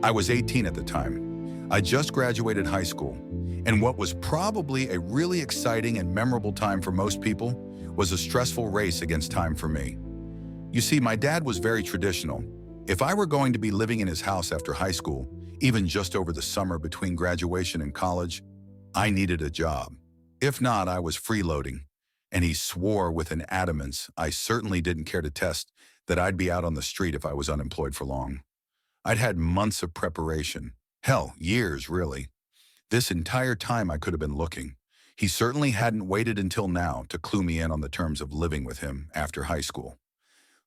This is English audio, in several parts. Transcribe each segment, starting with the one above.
I was 18 at the time. I just graduated high school, and what was probably a really exciting and memorable time for most people was a stressful race against time for me. You see, my dad was very traditional. If I were going to be living in his house after high school, even just over the summer between graduation and college, I needed a job. If not, I was freeloading. And he swore with an adamance I certainly didn't care to test that I'd be out on the street if I was unemployed for long. I'd had months of preparation. Hell, years, really. This entire time I could have been looking. He certainly hadn't waited until now to clue me in on the terms of living with him after high school.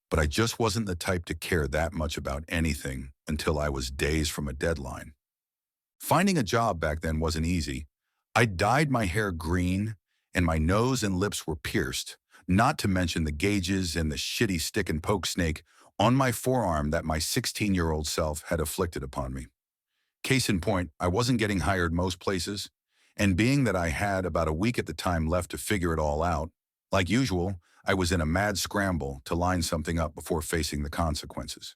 But I just wasn't the type to care that much about anything until I was days from a deadline. Finding a job back then wasn't easy. I dyed my hair green, and my nose and lips were pierced, not to mention the gauges and the shitty stick and poke snake on my forearm that my 16-year-old self had afflicted upon me. Case in point, I wasn't getting hired most places, and being that I had about a week at the time left to figure it all out, like usual, I was in a mad scramble to line something up before facing the consequences.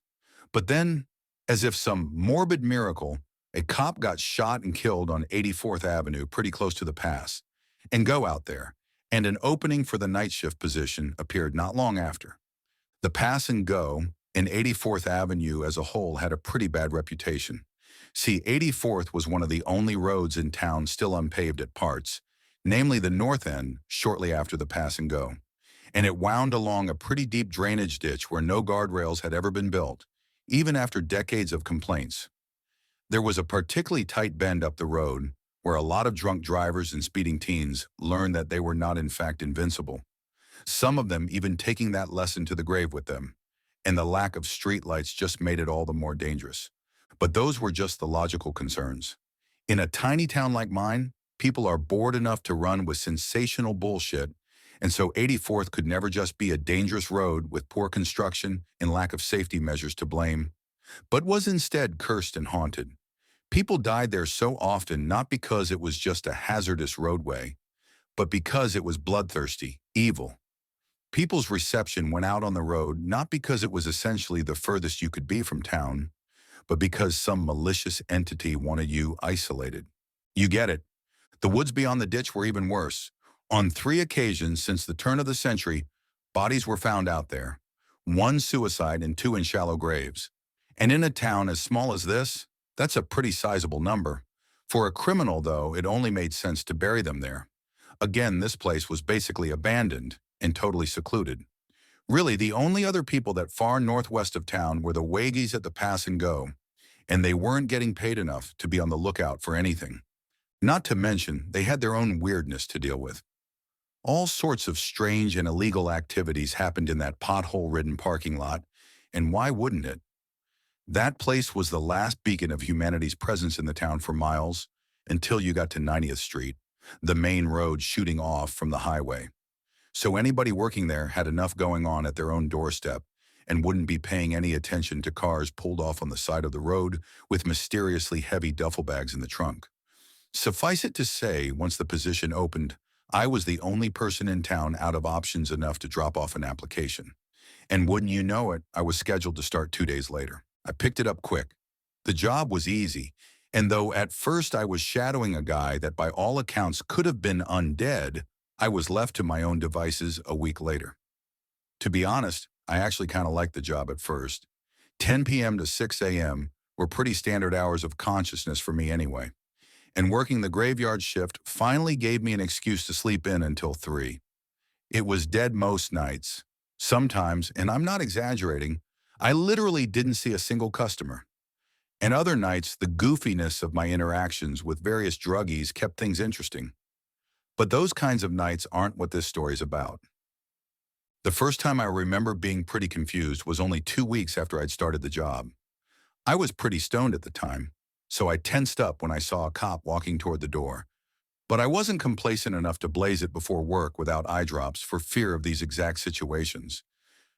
But then, as if some morbid miracle, a cop got shot and killed on 84th Avenue, pretty close to the pass, and go out there, and an opening for the night shift position appeared not long after. The pass and go in 84th Avenue as a whole had a pretty bad reputation. See, 84th was one of the only roads in town still unpaved at parts, namely the north end shortly after the pass and go. And it wound along a pretty deep drainage ditch where no guardrails had ever been built, even after decades of complaints. There was a particularly tight bend up the road where a lot of drunk drivers and speeding teens learned that they were not in fact invincible, some of them even taking that lesson to the grave with them, and the lack of streetlights just made it all the more dangerous. But those were just the logical concerns. In a tiny town like mine, people are bored enough to run with sensational bullshit, and so 84th could never just be a dangerous road with poor construction and lack of safety measures to blame, but was instead cursed and haunted. People died there so often not because it was just a hazardous roadway, but because it was bloodthirsty, evil. People's reception went out on the road not because it was essentially the furthest you could be from town, but because some malicious entity wanted you isolated. You get it. The woods beyond the ditch were even worse. On 3 occasions since the turn of the century, bodies were found out there, 1 suicide and 2 in shallow graves. And in a town as small as this, that's a pretty sizable number. For a criminal, though, it only made sense to bury them there. Again, this place was basically abandoned and totally secluded. Really, the only other people that far northwest of town were the waggies at the pass and go, and they weren't getting paid enough to be on the lookout for anything. Not to mention, they had their own weirdness to deal with. All sorts of strange and illegal activities happened in that pothole-ridden parking lot, and why wouldn't it? That place was the last beacon of humanity's presence in the town for miles, until you got to 90th Street, the main road shooting off from the highway. So anybody working there had enough going on at their own doorstep and wouldn't be paying any attention to cars pulled off on the side of the road with mysteriously heavy duffel bags in the trunk. Suffice it to say, once the position opened, I was the only person in town out of options enough to drop off an application. And wouldn't you know it, I was scheduled to start 2 days later. I picked it up quick. The job was easy, and though at first I was shadowing a guy that by all accounts could have been undead, I was left to my own devices a week later. To be honest, I actually kind of liked the job at first. 10 p.m. to 6 a.m. were pretty standard hours of consciousness for me anyway. And working the graveyard shift finally gave me an excuse to sleep in until 3. It was dead most nights. Sometimes, and I'm not exaggerating, I literally didn't see a single customer. And other nights, the goofiness of my interactions with various druggies kept things interesting. But those kinds of nights aren't what this story's about. The first time I remember being pretty confused was only 2 weeks after I'd started the job. I was pretty stoned at the time, so I tensed up when I saw a cop walking toward the door. But I wasn't complacent enough to blaze it before work without eye drops for fear of these exact situations.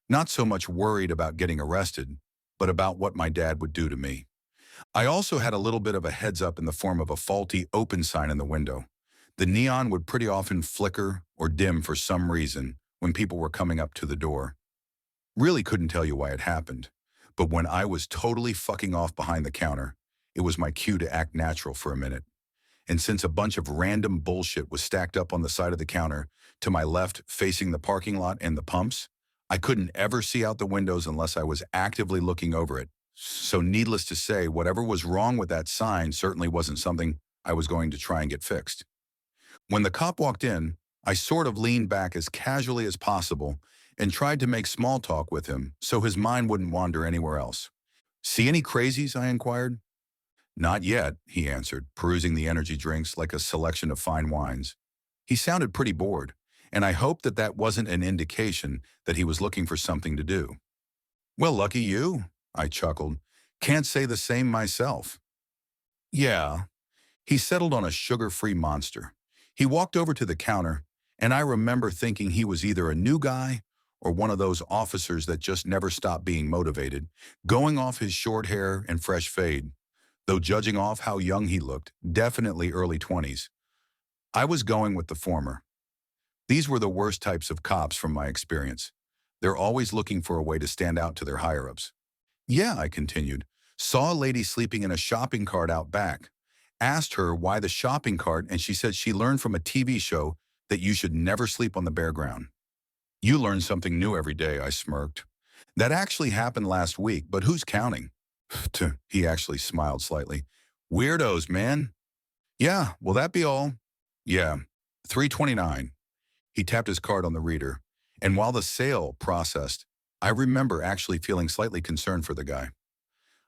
Not so much worried about getting arrested, but about what my dad would do to me. I also had a little bit of a heads up in the form of a faulty open sign in the window. The neon would pretty often flicker or dim for some reason when people were coming up to the door. Really couldn't tell you why it happened, but when I was totally fucking off behind the counter, it was my cue to act natural for a minute. And since a bunch of random bullshit was stacked up on the side of the counter, to my left, facing the parking lot and the pumps, I couldn't ever see out the windows unless I was actively looking over it. So needless to say, whatever was wrong with that sign certainly wasn't something I was going to try and get fixed. When the cop walked in, I sort of leaned back as casually as possible and tried to make small talk with him so his mind wouldn't wander anywhere else. "See any crazies?" I inquired. "Not yet," he answered, perusing the energy drinks like a selection of fine wines. He sounded pretty bored, and I hoped that that wasn't an indication that he was looking for something to do. "Well, lucky you," I chuckled. "Can't say the same myself." "Yeah." He settled on a sugar-free monster. He walked over to the counter, and I remember thinking he was either a new guy or one of those officers that just never stop being motivated, going off his short hair and fresh fade. Though judging off how young he looked, definitely early 20s. I was going with the former. These were the worst types of cops from my experience. They're always looking for a way to stand out to their higher-ups. "Yeah," I continued. "Saw a lady sleeping in a shopping cart out back. Asked her why the shopping cart, and she said she learned from a TV show that you should never sleep on the bare ground." "You learn something new every day," I smirked. "That actually happened last week, but who's counting?" He actually smiled slightly. "Weirdos, man." "Yeah, will that be all?" "Yeah, 329. He tapped his card on the reader, and while the sale processed, I remember actually feeling slightly concerned for the guy.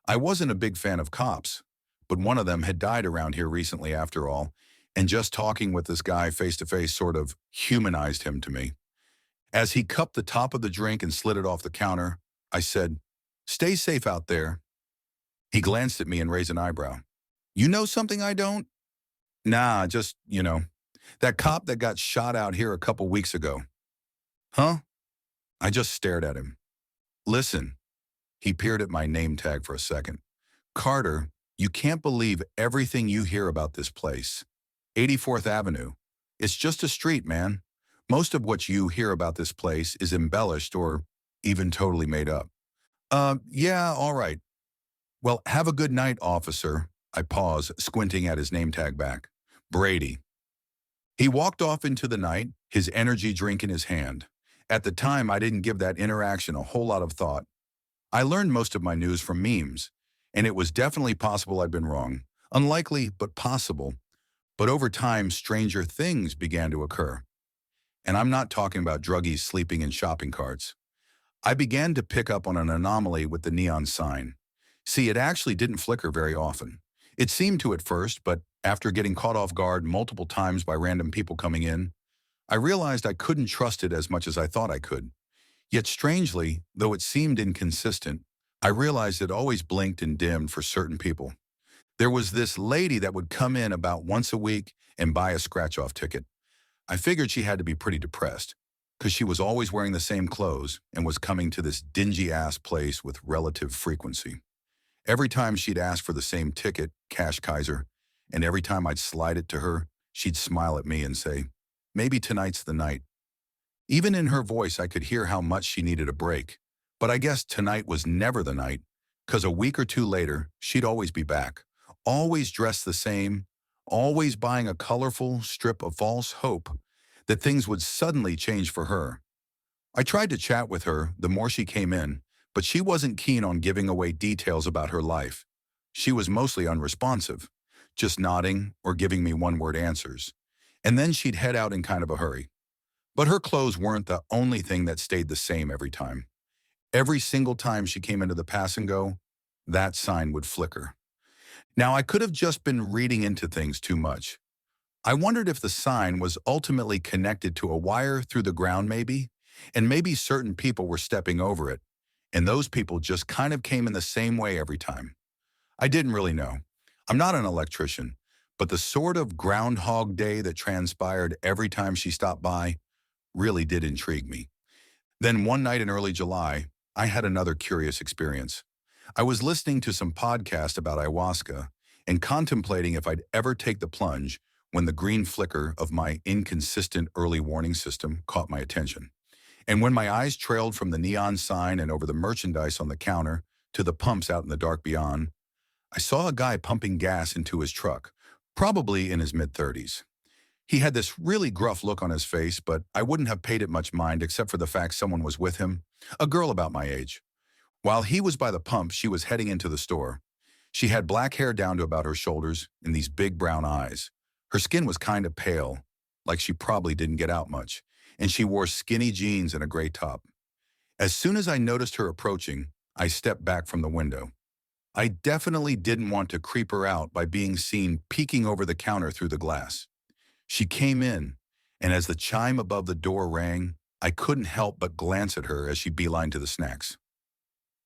I wasn't a big fan of cops, but one of them had died around here recently after all, and just talking with this guy face to face sort of humanized him to me. As he cupped the top of the drink and slid it off the counter, I said, "Stay safe out there." He glanced at me and raised an eyebrow. "You know something I don't?" "Nah, just, that cop that got shot out here a couple weeks ago." "Huh?" I just stared at him. "Listen." He peered at my name tag for a second. "Carter, you can't believe everything you hear about this place. 84th Avenue. It's just a street, man. Most of what you hear about this place is embellished or even totally made up." Yeah, all right. "Well, have a good night, officer." I paused, squinting at his name tag back. "Brady." He walked off into the night, his energy drink in his hand. At the time, I didn't give that interaction a whole lot of thought. I learned most of my news from memes, and it was definitely possible I'd been wrong. Unlikely, but possible. But over time, stranger things began to occur. And I'm not talking about druggies sleeping in shopping carts. I began to pick up on an anomaly with the neon sign. See, it actually didn't flicker very often. It seemed to at first, but after getting caught off guard multiple times by random people coming in, I realized I couldn't trust it as much as I thought I could. Yet strangely, though it seemed inconsistent, I realized it always blinked and dimmed for certain people. There was this lady that would come in about once a week and buy a scratch-off ticket. I figured she had to be pretty depressed, because she was always wearing the same clothes and was coming to this dingy-ass place with relative frequency. Every time she'd ask for the same ticket, Cash Kaiser, and every time I'd slide it to her, she'd smile at me and say, "Maybe tonight's the night." Even in her voice, I could hear how much she needed a break. But I guess tonight was never the night, because a week or two later, she'd always be back, always dressed the same, always buying a colorful strip of false hope that things would suddenly change for her. I tried to chat with her the more she came in, but she wasn't keen on giving away details about her life. She was mostly unresponsive, just nodding or giving me one-word answers. And then she'd head out in kind of a hurry. But her clothes weren't the only thing that stayed the same every time. Every single time she came into the pass and go, that sign would flicker. Now, I could have just been reading into things too much. I wondered if the sign was ultimately connected to a wire through the ground maybe, and maybe certain people were stepping over it, and those people just kind of came in the same way every time. I didn't really know. I'm not an electrician, but the sort of Groundhog Day that transpired every time she stopped by really did intrigue me. Then one night in early July, I had another curious experience. I was listening to some podcast about ayahuasca and contemplating if I'd ever take the plunge when the green flicker of my inconsistent early warning system caught my attention. And when my eyes trailed from the neon sign and over the merchandise on the counter to the pumps out in the dark beyond, I saw a guy pumping gas into his truck, probably in his mid-30s. He had this really gruff look on his face, but I wouldn't have paid it much mind except for the fact someone was with him, a girl about my age. While he was by the pump, she was heading into the store. She had black hair down to about her shoulders and these big brown eyes. Her skin was kind of pale, like she probably didn't get out much, and she wore skinny jeans and a gray top. As soon as I noticed her approaching, I stepped back from the window. I definitely didn't want to creep her out by being seen peeking over the counter through the glass. She came in, and as the chime above the door rang, I couldn't help but glance at her as she beelined to the snacks.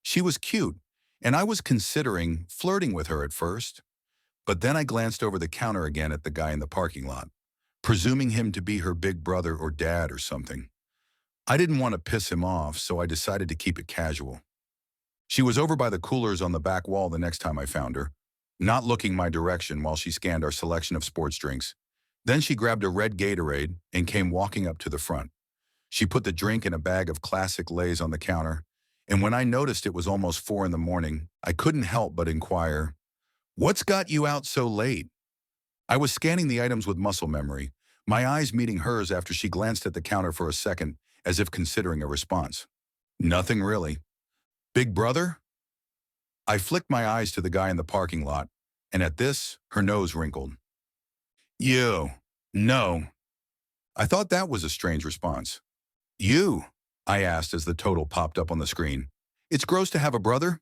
She was cute, and I was considering flirting with her at first, but then I glanced over the counter again at the guy in the parking lot, presuming him to be her big brother or dad or something. I didn't want to piss him off, so I decided to keep it casual. She was over by the coolers on the back wall the next time I found her, not looking my direction while she scanned our selection of sports drinks. Then she grabbed a red Gatorade and came walking up to the front. She put the drink in a bag of classic Lay's on the counter, and when I noticed it was almost 4 in the morning, I couldn't help but inquire, "What's got you out so late?" I was scanning the items with muscle memory, my eyes meeting hers after she glanced at the counter for a second, as if considering a response. "Nothing really." "Big brother?" I flicked my eyes to the guy in the parking lot, and at this, her nose wrinkled. "You. No." I thought that was a strange response. "You?" I asked as the total popped up on the screen. "It's gross to have a brother?"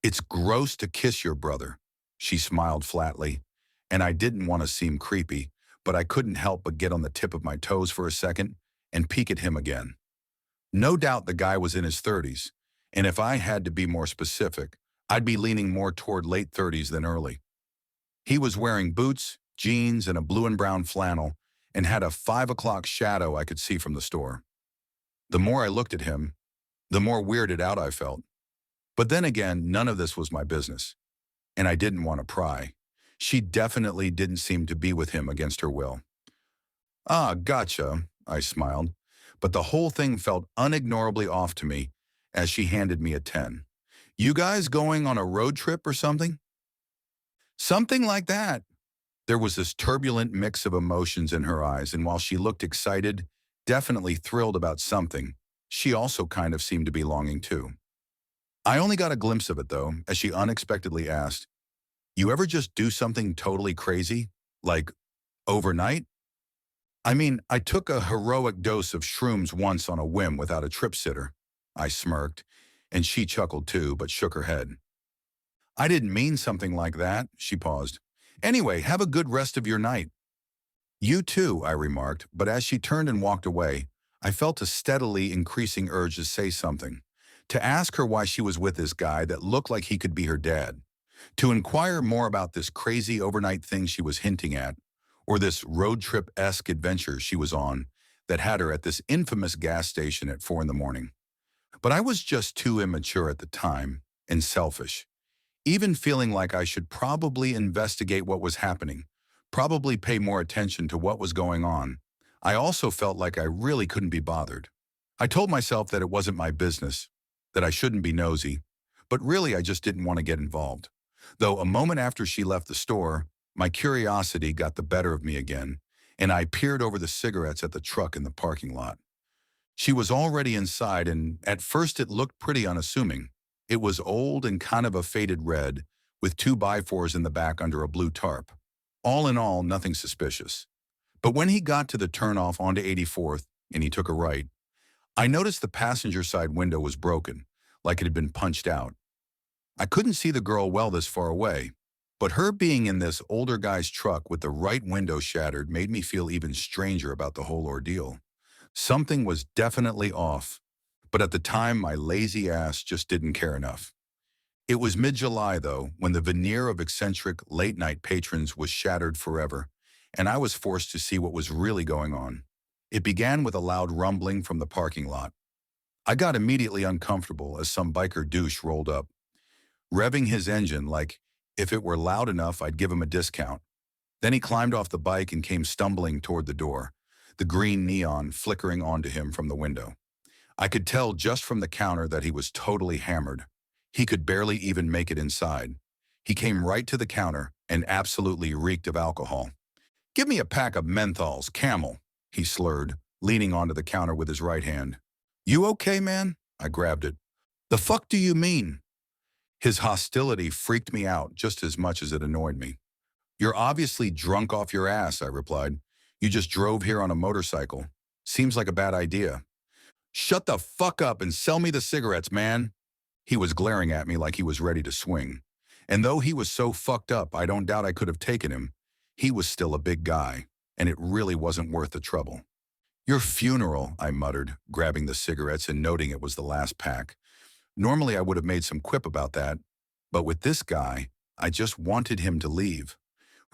"It's gross to kiss your brother." She smiled flatly, and I didn't want to seem creepy, but I couldn't help but get on the tip of my toes for a second and peek at him again. No doubt the guy was in his 30s, and if I had to be more specific, I'd be leaning more toward late 30s than early. He was wearing boots, jeans, and a blue and brown flannel, and had a 5 o'clock shadow I could see from the store. The more I looked at him, the more weirded out I felt. But then again, none of this was my business, and I didn't want to pry. She definitely didn't seem to be with him against her will. "Ah, gotcha," I smiled, but the whole thing felt unignorably off to me as she handed me a 10. "You guys going on a road trip or something?" "Something like that." There was this turbulent mix of emotions in her eyes, and while she looked excited, definitely thrilled about something, she also kind of seemed to be longing too. I only got a glimpse of it though, as she unexpectedly asked, "You ever just do something totally crazy? Like, overnight?" "I mean, I took a heroic dose of shrooms once on a whim without a trip sitter." I smirked, and she chuckled too, but shook her head. "I didn't mean something like that," she paused. "Anyway, have a good rest of your night." "You too," I remarked, but as she turned and walked away, I felt a steadily increasing urge to say something, to ask her why she was with this guy that looked like he could be her dad, to inquire more about this crazy overnight thing she was hinting at, or this road trip-esque adventure she was on that had her at this infamous gas station at 4 in the morning. But I was just too immature at the time, and selfish, even feeling like I should probably investigate what was happening, probably pay more attention to what was going on. I also felt like I really couldn't be bothered. I told myself that it wasn't my business, that I shouldn't be nosy, but really I just didn't want to get involved. Though a moment after she left the store, my curiosity got the better of me again, and I peered over the cigarettes at the truck in the parking lot. She was already inside, and at first it looked pretty unassuming. It was old and kind of a faded red, with 2x4s in the back under a blue tarp. All in all, nothing suspicious. But when he got to the turnoff onto 84th, and he took a right, I noticed the passenger side window was broken, like it had been punched out. I couldn't see the girl well this far away, but her being in this older guy's truck with the right window shattered made me feel even stranger about the whole ordeal. Something was definitely off, but at the time my lazy ass just didn't care enough. It was mid-July though, when the veneer of eccentric late-night patrons was shattered forever, and I was forced to see what was really going on. It began with a loud rumbling from the parking lot. I got immediately uncomfortable as some biker douche rolled up, revving his engine like if it were loud enough I'd give him a discount. Then he climbed off the bike and came stumbling toward the door, the green neon flickering onto him from the window. I could tell just from the counter that he was totally hammered. He could barely even make it inside. He came right to the counter and absolutely reeked of alcohol. "Give me a pack of menthols, Camel," he slurred, leaning onto the counter with his right hand. "You okay, man?" I grabbed it. "The fuck do you mean?" His hostility freaked me out just as much as it annoyed me. "You're obviously drunk off your ass," I replied. "You just drove here on a motorcycle. Seems like a bad idea." "Shut the fuck up and sell me the cigarettes, man." He was glaring at me like he was ready to swing. And though he was so fucked up, I don't doubt I could have taken him. He was still a big guy, and it really wasn't worth the trouble. "Your funeral," I muttered, grabbing the cigarettes and noting it was the last pack. Normally I would have made some quip about that, but with this guy, I just wanted him to leave.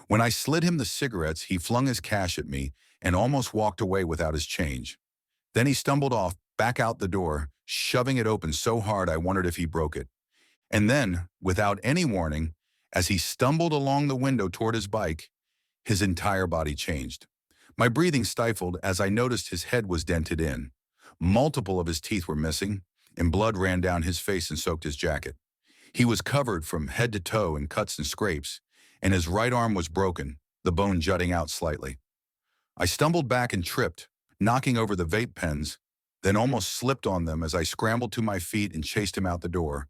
When I slid him the cigarettes, he flung his cash at me and almost walked away without his change. Then he stumbled off, back out the door, shoving it open so hard I wondered if he broke it. And then, without any warning, as he stumbled along the window toward his bike, his entire body changed. My breathing stifled as I noticed his head was dented in. Multiple of his teeth were missing, and blood ran down his face and soaked his jacket. He was covered from head to toe in cuts and scrapes, and his right arm was broken, the bone jutting out slightly. I stumbled back and tripped, knocking over the vape pens, then almost slipped on them as I scrambled to my feet and chased him out the door,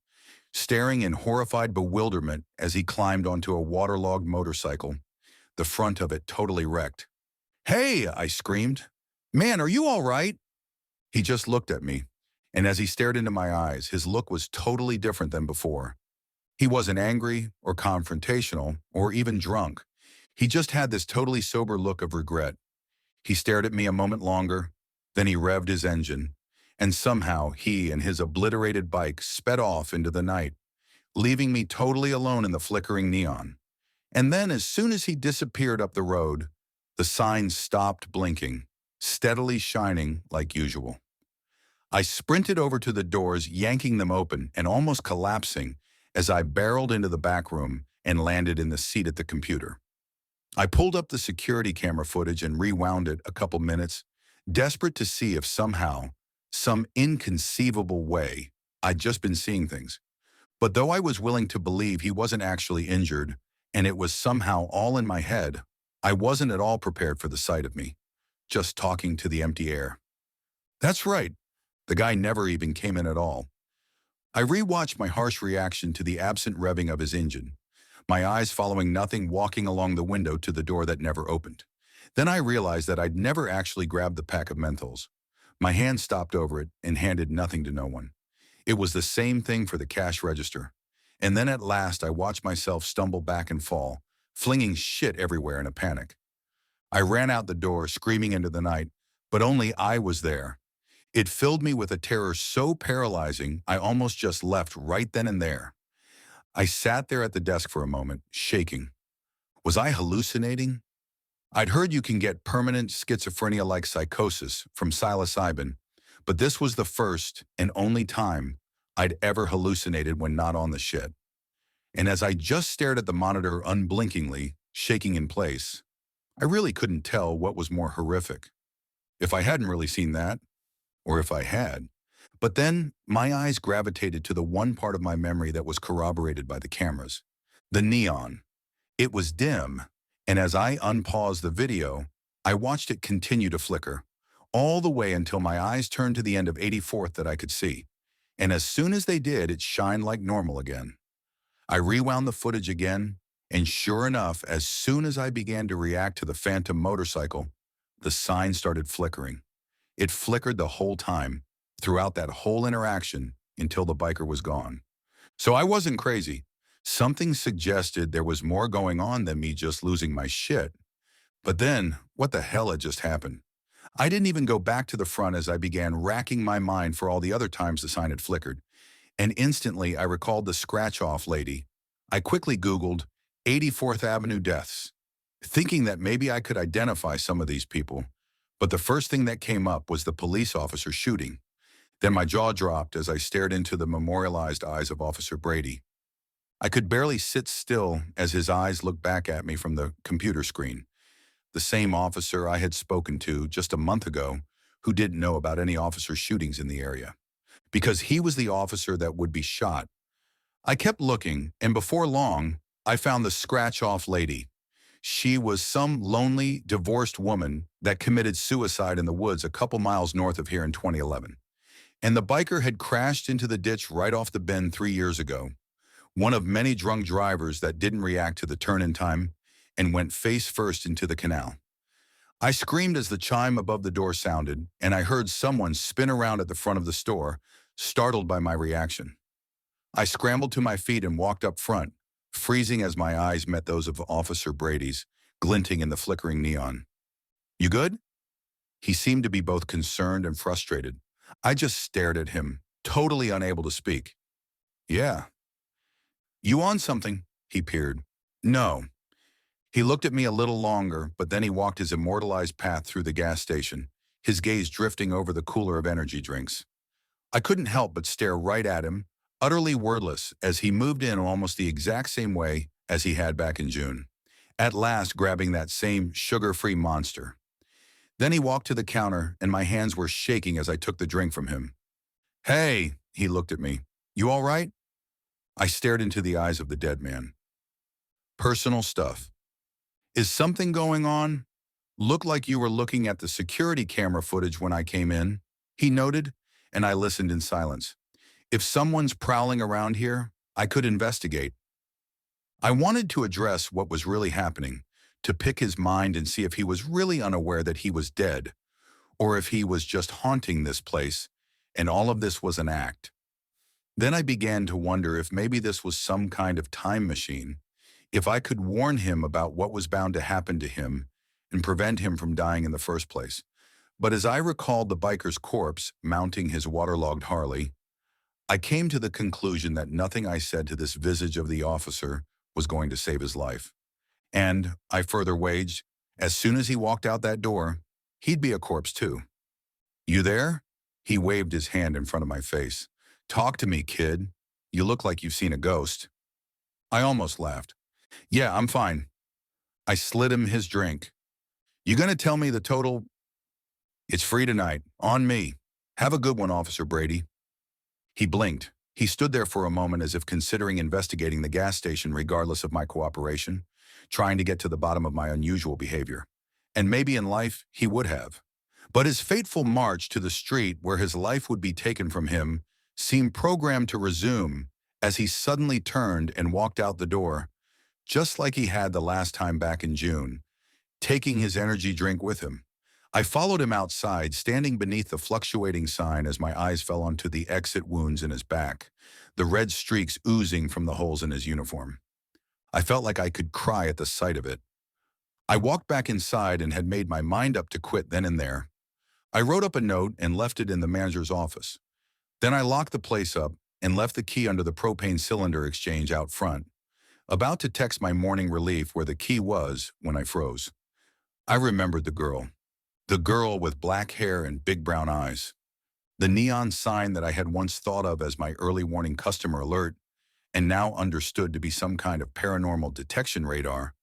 staring in horrified bewilderment as he climbed onto a waterlogged motorcycle, the front of it totally wrecked. "Hey!" I screamed. "Man, are you all right?" He just looked at me, and as he stared into my eyes, his look was totally different than before. He wasn't angry or confrontational or even drunk. He just had this totally sober look of regret. He stared at me a moment longer, then he revved his engine, and somehow he and his obliterated bike sped off into the night, leaving me totally alone in the flickering neon. And then as soon as he disappeared up the road, the signs stopped blinking, steadily shining like usual. I sprinted over to the doors, yanking them open and almost collapsing as I barreled into the back room and landed in the seat at the computer. I pulled up the security camera footage and rewound it a couple minutes, desperate to see if somehow, some inconceivable way, I'd just been seeing things. But though I was willing to believe he wasn't actually injured, and it was somehow all in my head, I wasn't at all prepared for the sight of me, just talking to the empty air. That's right, the guy never even came in at all. I rewatched my harsh reaction to the absent revving of his engine, my eyes following nothing walking along the window to the door that never opened. Then I realized that I'd never actually grabbed the pack of menthols. My hand stopped over it and handed nothing to no one. It was the same thing for the cash register. And then at last I watched myself stumble back and fall, flinging shit everywhere in a panic. I ran out the door, screaming into the night, but only I was there. It filled me with a terror so paralyzing I almost just left right then and there. I sat there at the desk for a moment, shaking. Was I hallucinating? I'd heard you can get permanent schizophrenia-like psychosis from psilocybin, but this was the first and only time I'd ever hallucinated when not on the shit. And as I just stared at the monitor unblinkingly, shaking in place, I really couldn't tell what was more horrific. If I hadn't really seen that, or if I had. But then my eyes gravitated to the one part of my memory that was corroborated by the cameras. The neon. It was dim, and as I unpaused the video, I watched it continue to flicker, all the way until my eyes turned to the end of 84th that I could see. And as soon as they did, it shined like normal again. I rewound the footage again, and sure enough, as soon as I began to react to the phantom motorcycle, the sign started flickering. It flickered the whole time, throughout that whole interaction, until the biker was gone. So I wasn't crazy. Something suggested there was more going on than me just losing my shit. But then, what the hell had just happened? I didn't even go back to the front as I began racking my mind for all the other times the sign had flickered. And instantly I recalled the scratch-off lady. I quickly Googled 84th Avenue deaths, thinking that maybe I could identify some of these people. But the first thing that came up was the police officer shooting. Then my jaw dropped as I stared into the memorialized eyes of Officer Brady. I could barely sit still as his eyes looked back at me from the computer screen. The same officer I had spoken to just a month ago who didn't know about any officer shootings in the area. Because he was the officer that would be shot. I kept looking, and before long, I found the scratch-off lady. She was some lonely, divorced woman that committed suicide in the woods a couple miles north of here in 2011. And the biker had crashed into the ditch right off the bend 3 years ago. One of many drunk drivers that didn't react to the turn in time and went face first into the canal. I screamed as the chime above the door sounded, and I heard someone spin around at the front of the store, startled by my reaction. I scrambled to my feet and walked up front, freezing as my eyes met those of Officer Brady's, glinting in the flickering neon. "You good?" He seemed to be both concerned and frustrated. I just stared at him, totally unable to speak. "Yeah." "You on something?" He peered. "No." He looked at me a little longer, but then he walked his immortalized path through the gas station, his gaze drifting over the cooler of energy drinks. I couldn't help but stare right at him, utterly wordless, as he moved in almost the exact same way as he had back in June, at last grabbing that same sugar-free monster. Then he walked to the counter, and my hands were shaking as I took the drink from him. "Hey," he looked at me. "You all right?" I stared into the eyes of the dead man. "Personal stuff. Is something going on? Looked like you were looking at the security camera footage when I came in," he noted, and I listened in silence. If someone's prowling around here, I could investigate. I wanted to address what was really happening, to pick his mind and see if he was really unaware that he was dead, or if he was just haunting this place, and all of this was an act. Then I began to wonder if maybe this was some kind of time machine, if I could warn him about what was bound to happen to him and prevent him from dying in the first place. But as I recalled the biker's corpse mounting his waterlogged Harley, I came to the conclusion that nothing I said to this visage of the officer was going to save his life. And, I further waged, as soon as he walked out that door, he'd be a corpse too. "You there?" He waved his hand in front of my face. "Talk to me, kid. You look like you've seen a ghost." I almost laughed. "Yeah, I'm fine." I slid him his drink. "You gonna tell me the total?" "It's free tonight. On me. Have a good one, Officer Brady." He blinked. He stood there for a moment as if considering investigating the gas station regardless of my cooperation, trying to get to the bottom of my unusual behavior. And maybe in life, he would have. But his fateful march to the street where his life would be taken from him seemed programmed to resume as he suddenly turned and walked out the door, just like he had the last time back in June, taking his energy drink with him. I followed him outside, standing beneath the fluctuating sign as my eyes fell onto the exit wounds in his back, the red streaks oozing from the holes in his uniform. I felt like I could cry at the sight of it. I walked back inside and had made my mind up to quit then and there. I wrote up a note and left it in the manager's office. Then I locked the place up and left the key under the propane cylinder exchange out front, about to text my morning relief where the key was when I froze. I remembered the girl. The girl with black hair and big brown eyes. The neon sign that I had once thought of as my early warning customer alert, and now understood to be some kind of paranormal detection radar,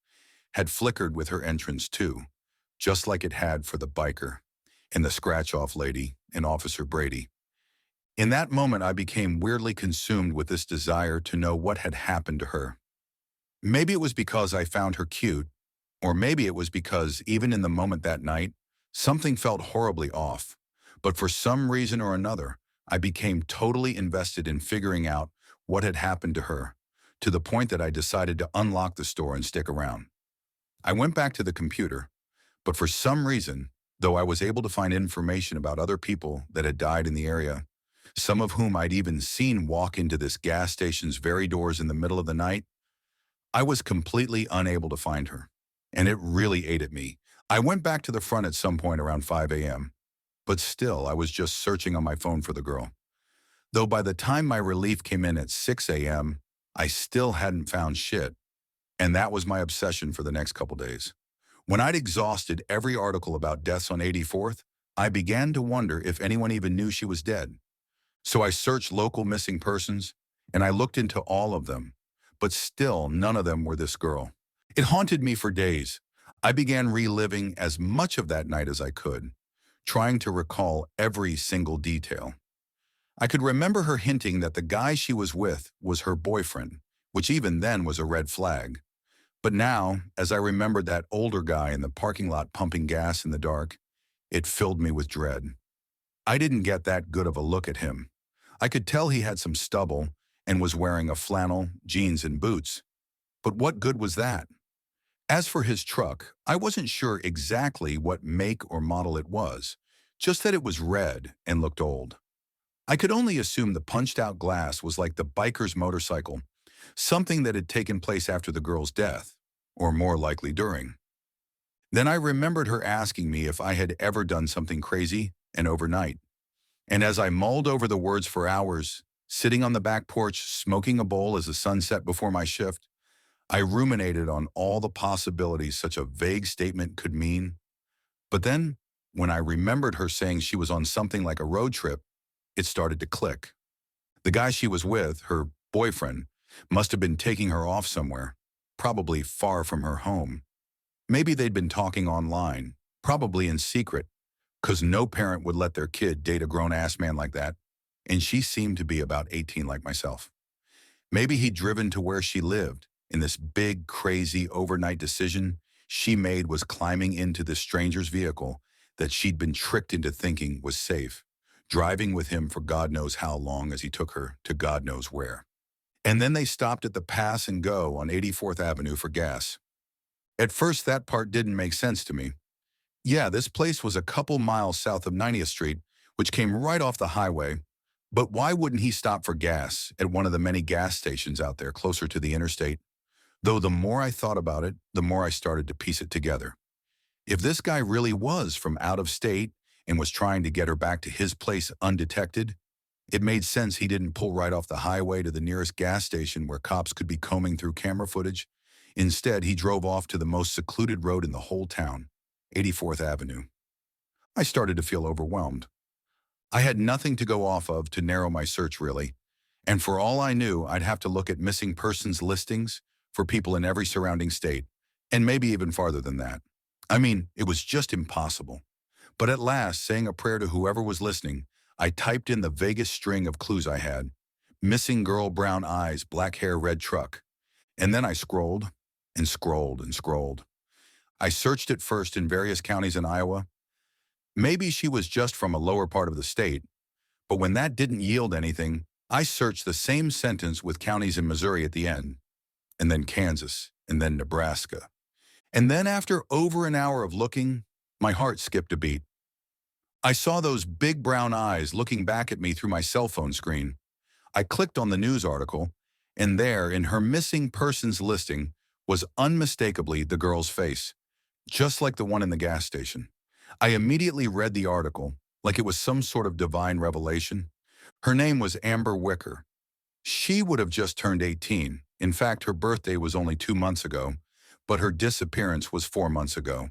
had flickered with her entrance too, just like it had for the biker, and the scratch-off lady, and Officer Brady. In that moment, I became weirdly consumed with this desire to know what had happened to her. Maybe it was because I found her cute, or maybe it was because, even in the moment that night, something felt horribly off. But for some reason or another, I became totally invested in figuring out what had happened to her, to the point that I decided to unlock the store and stick around. I went back to the computer, but for some reason, though I was able to find information about other people that had died in the area, some of whom I'd even seen walk into this gas station's very doors in the middle of the night, I was completely unable to find her. And it really ate at me. I went back to the front at some point around 5 a.m., but still I was just searching on my phone for the girl. Though by the time my relief came in at 6 a.m., I still hadn't found shit, and that was my obsession for the next couple days. When I'd exhausted every article about deaths on 84th, I began to wonder if anyone even knew she was dead. So I searched local missing persons, and I looked into all of them, but still none of them were this girl. It haunted me for days. I began reliving as much of that night as I could, trying to recall every single detail. I could remember her hinting that the guy she was with was her boyfriend, which even then was a red flag. But now, as I remembered that older guy in the parking lot pumping gas in the dark, it filled me with dread. I didn't get that good of a look at him. I could tell he had some stubble and was wearing a flannel, jeans, and boots. But what good was that? As for his truck, I wasn't sure exactly what make or model it was, just that it was red and looked old. I could only assume the punched-out glass was like the biker's motorcycle, something that had taken place after the girl's death, or more likely during. Then I remembered her asking me if I had ever done something crazy and overnight. And as I mulled over the words for hours, sitting on the back porch smoking a bowl as the sun set before my shift, I ruminated on all the possibilities such a vague statement could mean. But then, when I remembered her saying she was on something like a road trip, it started to click. The guy she was with, her boyfriend, must have been taking her off somewhere, probably far from her home. Maybe they'd been talking online, probably in secret, 'cause no parent would let their kid date a grown-ass man like that, and she seemed to be about 18 like myself. Maybe he'd driven to where she lived, and this big, crazy overnight decision she made was climbing into this stranger's vehicle that she'd been tricked into thinking was safe, driving with him for God knows how long as he took her to God knows where. And then they stopped at the Pass and Go on 84th Avenue for gas. At first, that part didn't make sense to me. Yeah, this place was a couple miles south of 90th Street, which came right off the highway, but why wouldn't he stop for gas at one of the many gas stations out there closer to the interstate? Though the more I thought about it, the more I started to piece it together. If this guy really was from out of state and was trying to get her back to his place undetected, it made sense he didn't pull right off the highway to the nearest gas station where cops could be combing through camera footage. Instead, he drove off to the most secluded road in the whole town, 84th Avenue. I started to feel overwhelmed. I had nothing to go off of to narrow my search, really. And for all I knew, I'd have to look at missing persons listings for people in every surrounding state, and maybe even farther than that. I mean, it was just impossible. But at last, saying a prayer to whoever was listening, I typed in the vaguest string of clues I had. Missing girl, brown eyes, black hair, red truck. And then I scrolled and scrolled and scrolled. I searched it first in various counties in Iowa. Maybe she was just from a lower part of the state, but when that didn't yield anything, I searched the same sentence with counties in Missouri at the end, and then Kansas, and then Nebraska. And then after over an hour of looking, my heart skipped a beat. I saw those big brown eyes looking back at me through my cell phone screen. I clicked on the news article, and there, in her missing persons listing, was unmistakably the girl's face, just like the one in the gas station. I immediately read the article, like it was some sort of divine revelation. Her name was Amber Wicker. She would have just turned 18. In fact, her birthday was only 2 months ago, but her disappearance was 4 months ago,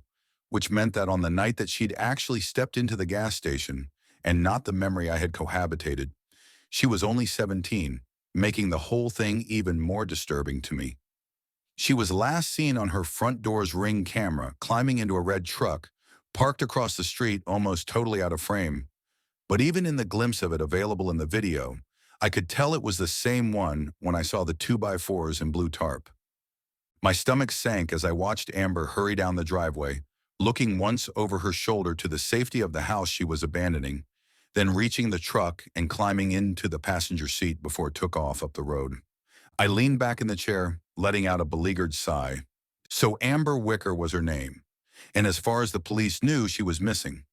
which meant that on the night that she'd actually stepped into the gas station, and not the memory I had cohabitated, she was only 17, making the whole thing even more disturbing to me. She was last seen on her front door's Ring camera, climbing into a red truck, parked across the street almost totally out of frame. But even in the glimpse of it available in the video, I could tell it was the same one when I saw the 2x4s and blue tarp. My stomach sank as I watched Amber hurry down the driveway, looking once over her shoulder to the safety of the house she was abandoning, then reaching the truck and climbing into the passenger seat before it took off up the road. I leaned back in the chair, letting out a beleaguered sigh. So Amber Wicker was her name, and as far as the police knew, she was missing.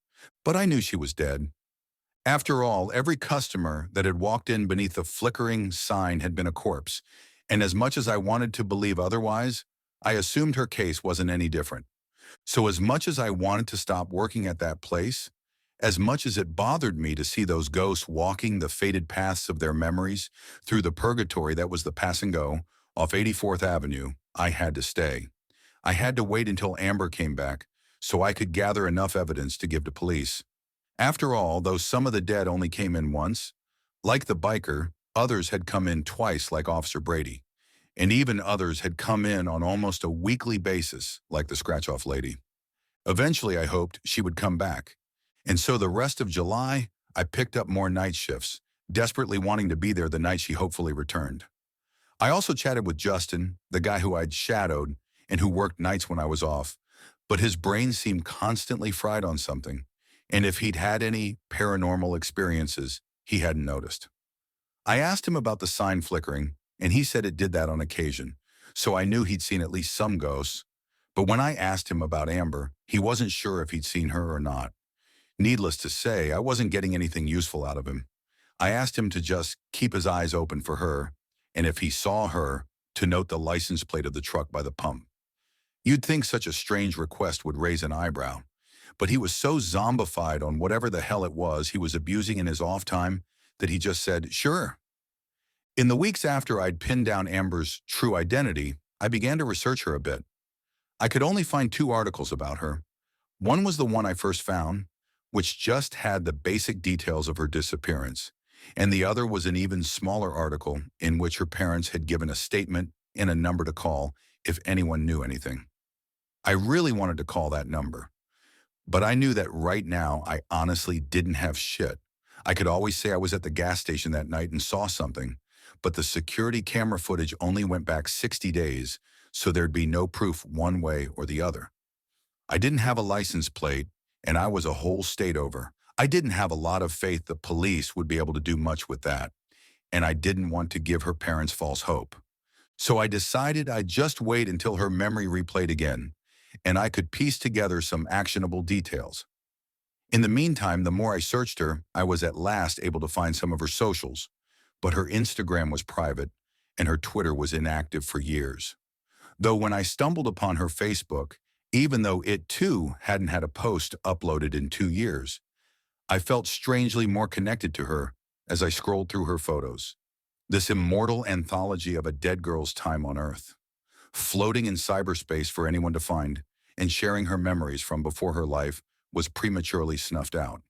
But I knew she was dead. After all, every customer that had walked in beneath the flickering sign had been a corpse, and as much as I wanted to believe otherwise, I assumed her case wasn't any different. So as much as I wanted to stop working at that place, as much as it bothered me to see those ghosts walking the faded paths of their memories through the purgatory that was the Pass and Go off 84th Avenue, I had to stay. I had to wait until Amber came back so I could gather enough evidence to give to police. After all, though some of the dead only came in once, like the biker, others had come in twice like Officer Brady, and even others had come in on almost a weekly basis like the scratch-off lady. Eventually, I hoped she would come back. And so the rest of July, I picked up more night shifts, desperately wanting to be there the night she hopefully returned. I also chatted with Justin, the guy who I'd shadowed and who worked nights when I was off, but his brain seemed constantly fried on something, and if he'd had any paranormal experiences, he hadn't noticed. I asked him about the sign flickering, and he said it did that on occasion, so I knew he'd seen at least some ghosts. But when I asked him about Amber, he wasn't sure if he'd seen her or not. Needless to say, I wasn't getting anything useful out of him. I asked him to just keep his eyes open for her, and if he saw her, to note the license plate of the truck by the pump. You'd think such a strange request would raise an eyebrow, but he was so zombified on whatever the hell it was he was abusing in his off time that he just said, sure. In the weeks after I'd pinned down Amber's true identity, I began to research her a bit. I could only find two articles about her. One was the one I first found, which just had the basic details of her disappearance, and the other was an even smaller article in which her parents had given a statement and a number to call if anyone knew anything. I really wanted to call that number, but I knew that right now I honestly didn't have shit. I could always say I was at the gas station that night and saw something, but the security camera footage only went back 60 days, so there'd be no proof one way or the other. I didn't have a license plate, and I was a whole state over. I didn't have a lot of faith the police would be able to do much with that, and I didn't want to give her parents false hope. So I decided I'd just wait until her memory replayed again, and I could piece together some actionable details. In the meantime, the more I searched her, I was at last able to find some of her socials, but her Instagram was private, and her Twitter was inactive for years. Though when I stumbled upon her Facebook, even though it too hadn't had a post uploaded in 2 years, I felt strangely more connected to her as I scrolled through her photos. This immortal anthology of a dead girl's time on Earth, floating in cyberspace for anyone to find, and sharing her memories from before her life was prematurely snuffed out.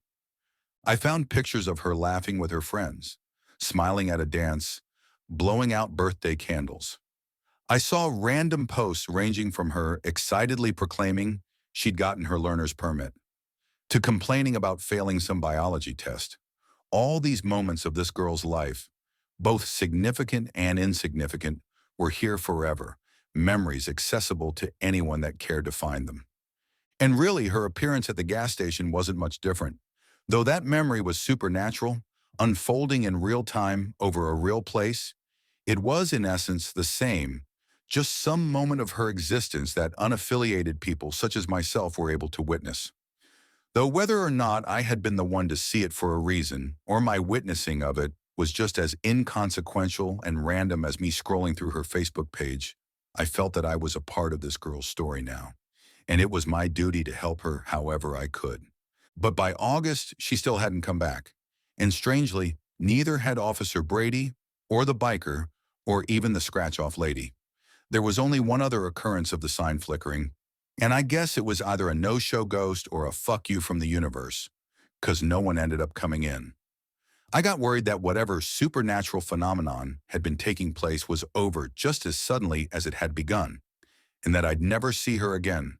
I found pictures of her laughing with her friends, smiling at a dance, blowing out birthday candles. I saw random posts ranging from her excitedly proclaiming she'd gotten her learner's permit, to complaining about failing some biology test. All these moments of this girl's life, both significant and insignificant, were here forever, memories accessible to anyone that cared to find them. And really, her appearance at the gas station wasn't much different. Though that memory was supernatural, unfolding in real time over a real place, it was in essence the same, just some moment of her existence that unaffiliated people such as myself were able to witness. Though whether or not I had been the one to see it for a reason, or my witnessing of it was just as inconsequential and random as me scrolling through her Facebook page, I felt that I was a part of this girl's story now, and it was my duty to help her however I could. But by August, she still hadn't come back. And strangely, neither had Officer Brady, or the biker, or even the scratch-off lady. There was only one other occurrence of the sign flickering, and I guess it was either a no-show ghost or a fuck you from the universe, 'cause no one ended up coming in. I got worried that whatever supernatural phenomenon had been taking place was over just as suddenly as it had begun, and that I'd never see her again,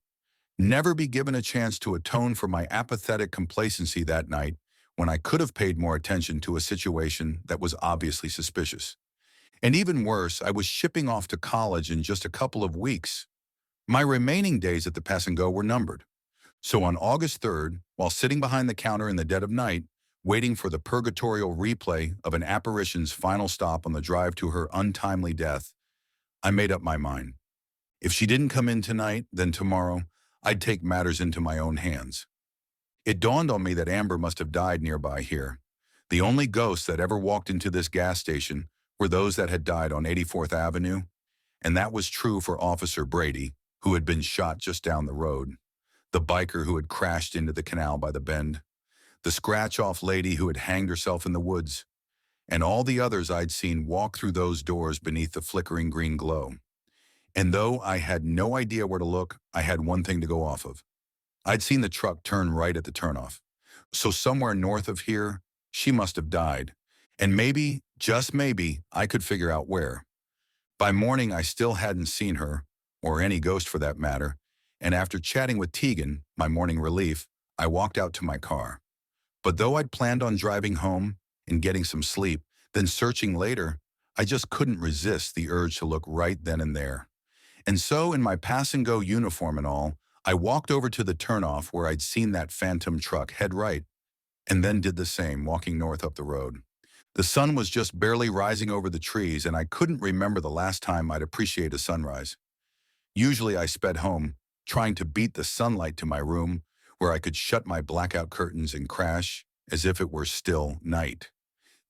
never be given a chance to atone for my apathetic complacency that night when I could have paid more attention to a situation that was obviously suspicious. And even worse, I was shipping off to college in just a couple of weeks. My remaining days at the Pass and Go were numbered. So on August 3rd, while sitting behind the counter in the dead of night, waiting for the purgatorial replay of an apparition's final stop on the drive to her untimely death, I made up my mind. If she didn't come in tonight, then tomorrow, I'd take matters into my own hands. It dawned on me that Amber must have died nearby here. The only ghosts that ever walked into this gas station were those that had died on 84th Avenue, and that was true for Officer Brady, who had been shot just down the road, the biker who had crashed into the canal by the bend, the scratch-off lady who had hanged herself in the woods, and all the others I'd seen walk through those doors beneath the flickering green glow. And though I had no idea where to look, I had one thing to go off of. I'd seen the truck turn right at the turnoff. So somewhere north of here, she must have died. And maybe, just maybe, I could figure out where. By morning, I still hadn't seen her, or any ghost for that matter, and after chatting with Tegan, my morning relief, I walked out to my car. But though I'd planned on driving home and getting some sleep, then searching later, I just couldn't resist the urge to look right then and there. And so, in my pass-and-go uniform and all, I walked over to the turnoff where I'd seen that phantom truck head right, and then did the same, walking north up the road. The sun was just barely rising over the trees, and I couldn't remember the last time I'd appreciate a sunrise. Usually I sped home, trying to beat the sunlight to my room, where I could shut my blackout curtains and crash as if it were still night.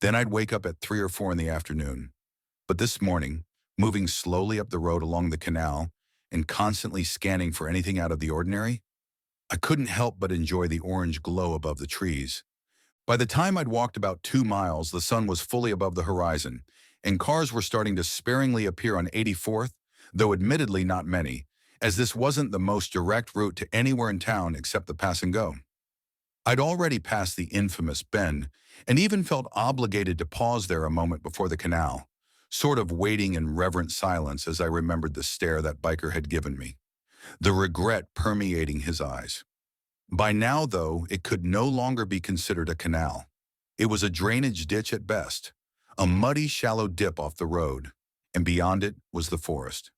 Then I'd wake up at 3 or 4 in the afternoon. But this morning, moving slowly up the road along the canal and constantly scanning for anything out of the ordinary, I couldn't help but enjoy the orange glow above the trees. By the time I'd walked about 2 miles, the sun was fully above the horizon, and cars were starting to sparingly appear on 84th, though admittedly not many, as this wasn't the most direct route to anywhere in town except the pass and go. I'd already passed the infamous bend, and even felt obligated to pause there a moment before the canal, sort of waiting in reverent silence as I remembered the stare that biker had given me, the regret permeating his eyes. By now, though, it could no longer be considered a canal. It was a drainage ditch at best, a muddy, shallow dip off the road, and beyond it was the forest.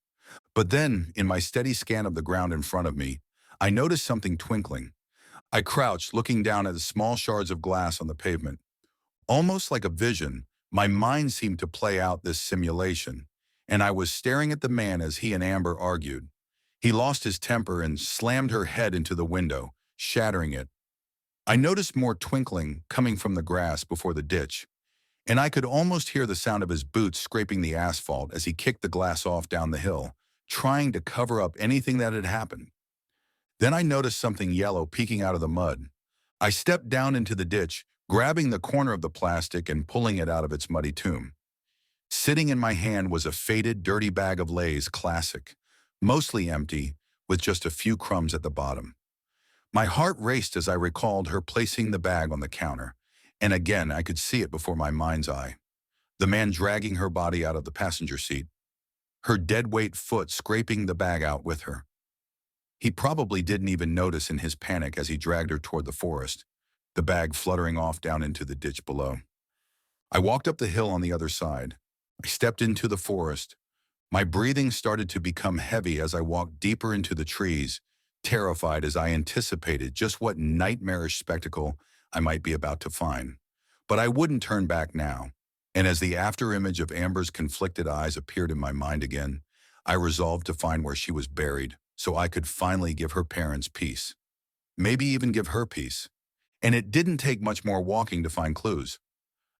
But then, in my steady scan of the ground in front of me, I noticed something twinkling. I crouched, looking down at the small shards of glass on the pavement. Almost like a vision, my mind seemed to play out this simulation, and I was staring at the man as he and Amber argued. He lost his temper and slammed her head into the window, shattering it. I noticed more twinkling coming from the grass before the ditch, and I could almost hear the sound of his boots scraping the asphalt as he kicked the glass off down the hill, trying to cover up anything that had happened. Then I noticed something yellow peeking out of the mud. I stepped down into the ditch, grabbing the corner of the plastic and pulling it out of its muddy tomb. Sitting in my hand was a faded, dirty bag of Lay's Classic, mostly empty, with just a few crumbs at the bottom. My heart raced as I recalled her placing the bag on the counter, and again I could see it before my mind's eye. The man dragging her body out of the passenger seat, her dead-weight foot scraping the bag out with her. He probably didn't even notice in his panic as he dragged her toward the forest, the bag fluttering off down into the ditch below. I walked up the hill on the other side. I stepped into the forest. My breathing started to become heavy as I walked deeper into the trees, terrified as I anticipated just what nightmarish spectacle I might be about to find. But I wouldn't turn back now, and as the afterimage of Amber's conflicted eyes appeared in my mind again, I resolved to find where she was buried so I could finally give her parents peace. Maybe even give her peace. And it didn't take much more walking to find clues.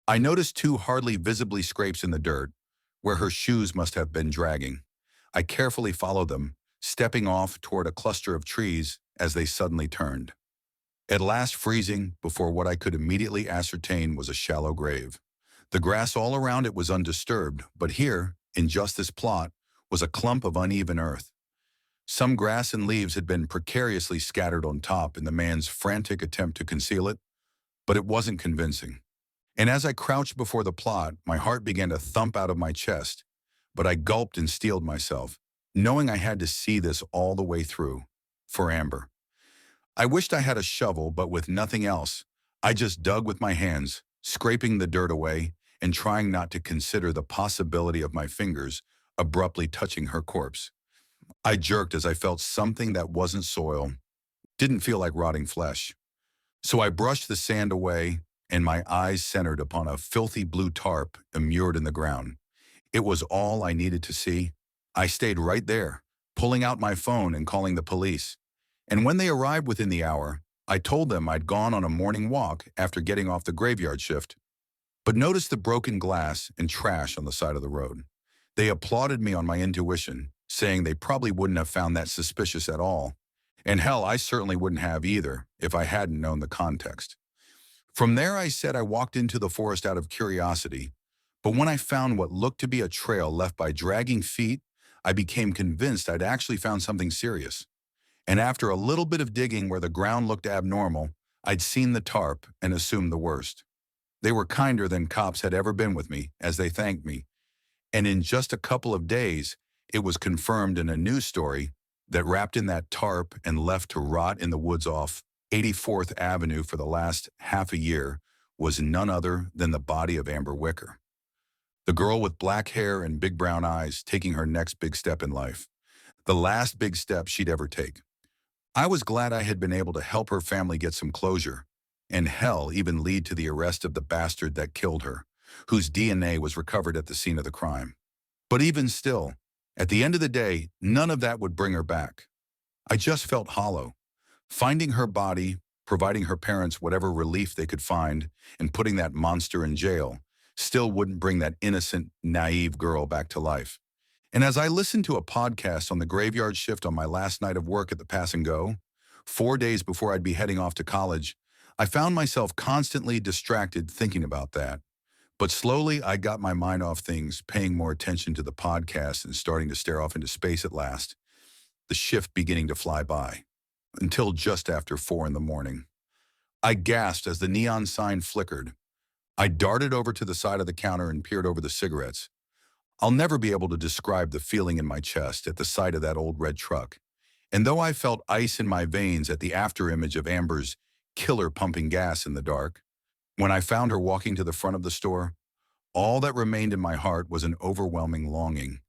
I noticed 2 hardly visibly scrapes in the dirt, where her shoes must have been dragging. I carefully followed them, stepping off toward a cluster of trees as they suddenly turned, at last freezing before what I could immediately ascertain was a shallow grave. The grass all around it was undisturbed, but here, in just this plot, was a clump of uneven earth. Some grass and leaves had been precariously scattered on top in the man's frantic attempt to conceal it, but it wasn't convincing. And as I crouched before the plot, my heart began to thump out of my chest, but I gulped and steeled myself, knowing I had to see this all the way through, for Amber. I wished I had a shovel, but with nothing else, I just dug with my hands, scraping the dirt away and trying not to consider the possibility of my fingers abruptly touching her corpse. I jerked as I felt something that wasn't soil, didn't feel like rotting flesh. So I brushed the sand away, and my eyes centered upon a filthy blue tarp immured in the ground. It was all I needed to see. I stayed right there, pulling out my phone and calling the police. And when they arrived within the hour, I told them I'd gone on a morning walk after getting off the graveyard shift, but noticed the broken glass and trash on the side of the road. They applauded me on my intuition, saying they probably wouldn't have found that suspicious at all. And hell, I certainly wouldn't have either if I hadn't known the context. From there, I said I walked into the forest out of curiosity, but when I found what looked to be a trail left by dragging feet, I became convinced I'd actually found something serious. And after a little bit of digging where the ground looked abnormal, I'd seen the tarp and assumed the worst. They were kinder than cops had ever been with me as they thanked me. And in just a couple of days, it was confirmed in a news story that wrapped in that tarp and left to rot in the woods off 84th Avenue for the last half a year was none other than the body of Amber Wicker. The girl with black hair and big brown eyes taking her next big step in life. The last big step she'd ever take. I was glad I had been able to help her family get some closure, and hell, even lead to the arrest of the bastard that killed her, whose DNA was recovered at the scene of the crime. But even still, at the end of the day, none of that would bring her back. I just felt hollow. Finding her body, providing her parents whatever relief they could find, and putting that monster in jail still wouldn't bring that innocent, naive girl back to life. And as I listened to a podcast on the graveyard shift on my last night of work at the Pass and Go, 4 days before I'd be heading off to college, I found myself constantly distracted thinking about that. But slowly, I got my mind off things, paying more attention to the podcast and starting to stare off into space at last, the shift beginning to fly by, until just after 4 in the morning. I gasped as the neon sign flickered. I darted over to the side of the counter and peered over the cigarettes. I'll never be able to describe the feeling in my chest at the sight of that old red truck. And though I felt ice in my veins at the afterimage of Amber's killer pumping gas in the dark, when I found her walking to the front of the store, all that remained in my heart was an overwhelming longing,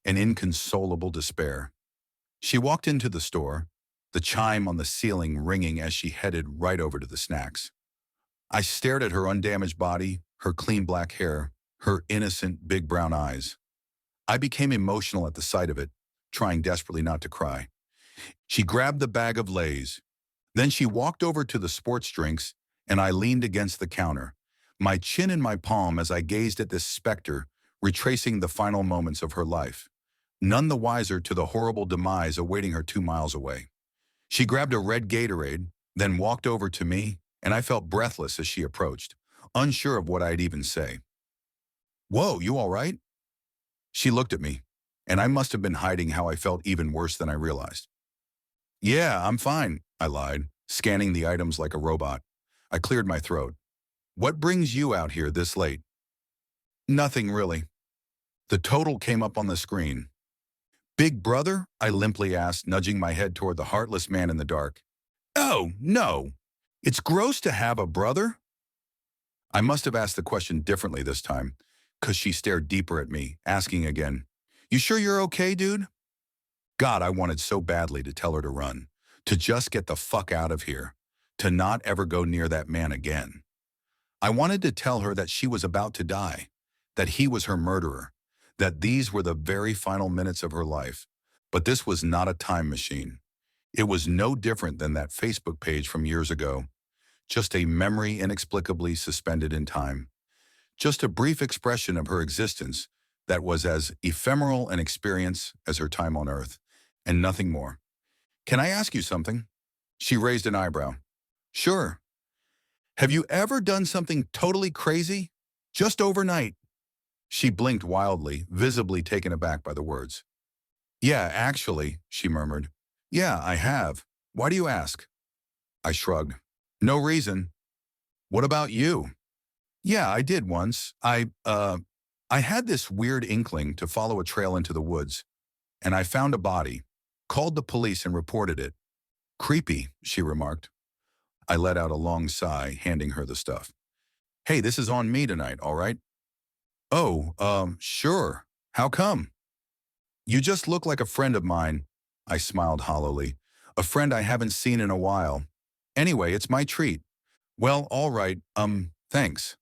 an inconsolable despair. She walked into the store, the chime on the ceiling ringing as she headed right over to the snacks. I stared at her undamaged body, her clean black hair, her innocent big brown eyes. I became emotional at the sight of it, trying desperately not to cry. She grabbed the bag of Lay's. Then she walked over to the sports drinks, and I leaned against the counter, my chin in my palm as I gazed at this specter, retracing the final moments of her life, none the wiser to the horrible demise awaiting her 2 miles away. She grabbed a red Gatorade, then walked over to me, and I felt breathless as she approached, unsure of what I'd even say. "Whoa, you all right?" She looked at me, and I must have been hiding how I felt even worse than I realized. "Yeah, I'm fine," I lied, scanning the items like a robot. I cleared my throat. "What brings you out here this late?" "Nothing really." The total came up on the screen. "Big brother?" I limply asked, nudging my head toward the heartless man in the dark. "Oh, no. It's gross to have a brother?" I must have asked the question differently this time, because she stared deeper at me, asking again, "You sure you're okay, dude?" God, I wanted so badly to tell her to run, to just get the fuck out of here, to not ever go near that man again. I wanted to tell her that she was about to die, that he was her murderer, that these were the very final minutes of her life. But this was not a time machine. It was no different than that Facebook page from years ago, just a memory inexplicably suspended in time. Just a brief expression of her existence that was as ephemeral an experience as her time on Earth, and nothing more. "Can I ask you something?" She raised an eyebrow. "Sure." "Have you ever done something totally crazy? Just overnight?" She blinked wildly, visibly taken aback by the words. "Yeah, actually," she murmured. "Yeah, I have. Why do you ask?" I shrugged. "No reason." "What about you?" "Yeah, I did once. I had this weird inkling to follow a trail into the woods, and I found a body, called the police and reported it. Creepy," she remarked. I let out a long sigh, handing her the stuff. "Hey, this is on me tonight, all right?" "Oh, sure. How come?" "You just look like a friend of mine." I smiled hollowly. "A friend I haven't seen in a while. Anyway, it's my treat." "Well, all right, thanks."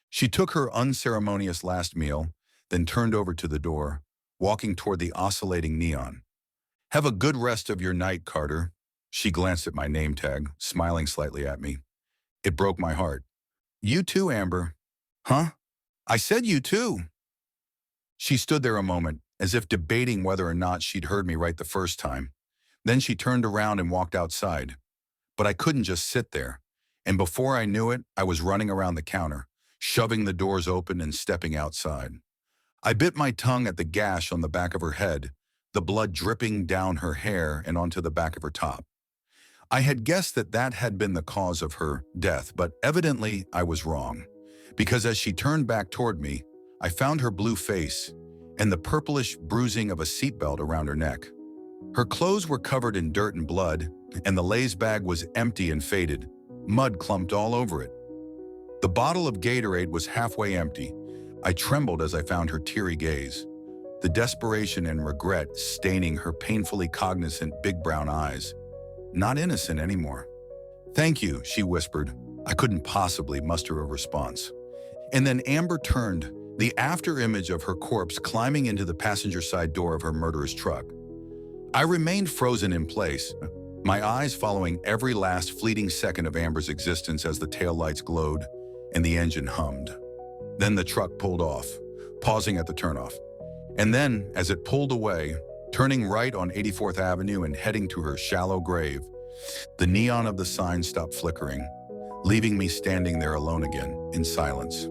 She took her unceremonious last meal, then turned over to the door, walking toward the oscillating neon. "Have a good rest of your night, Carter." She glanced at my name tag, smiling slightly at me. It broke my heart. "You too, Amber." "Huh? I said you too." She stood there a moment, as if debating whether or not she'd heard me right the first time. Then she turned around and walked outside. But I couldn't just sit there. And before I knew it, I was running around the counter, shoving the doors open and stepping outside. I bit my tongue at the gash on the back of her head, the blood dripping down her hair and onto the back of her top. I had guessed that that had been the cause of her death, but evidently I was wrong, because as she turned back toward me, I found her blue face and the purplish bruising of a seatbelt around her neck. Her clothes were covered in dirt and blood, and the Lay's bag was empty and faded, mud clumped all over it. The bottle of Gatorade was halfway empty, I trembled as I found her teary gaze, the desperation and regret staining her painfully cognizant big brown eyes. Not innocent anymore. "Thank you," she whispered. I couldn't possibly muster a response. And then Amber turned, the after-image of her corpse climbing into the passenger side door of her murderous truck. I remained frozen in place, my eyes following every last fleeting second of Amber's existence as the taillights glowed and the engine hummed. Then the truck pulled off, pausing at the turnoff. And then, as it pulled away, turning right on 84th Avenue and heading to her shallow grave, the neon of the sign stopped flickering, leaving me standing there alone again, in silence.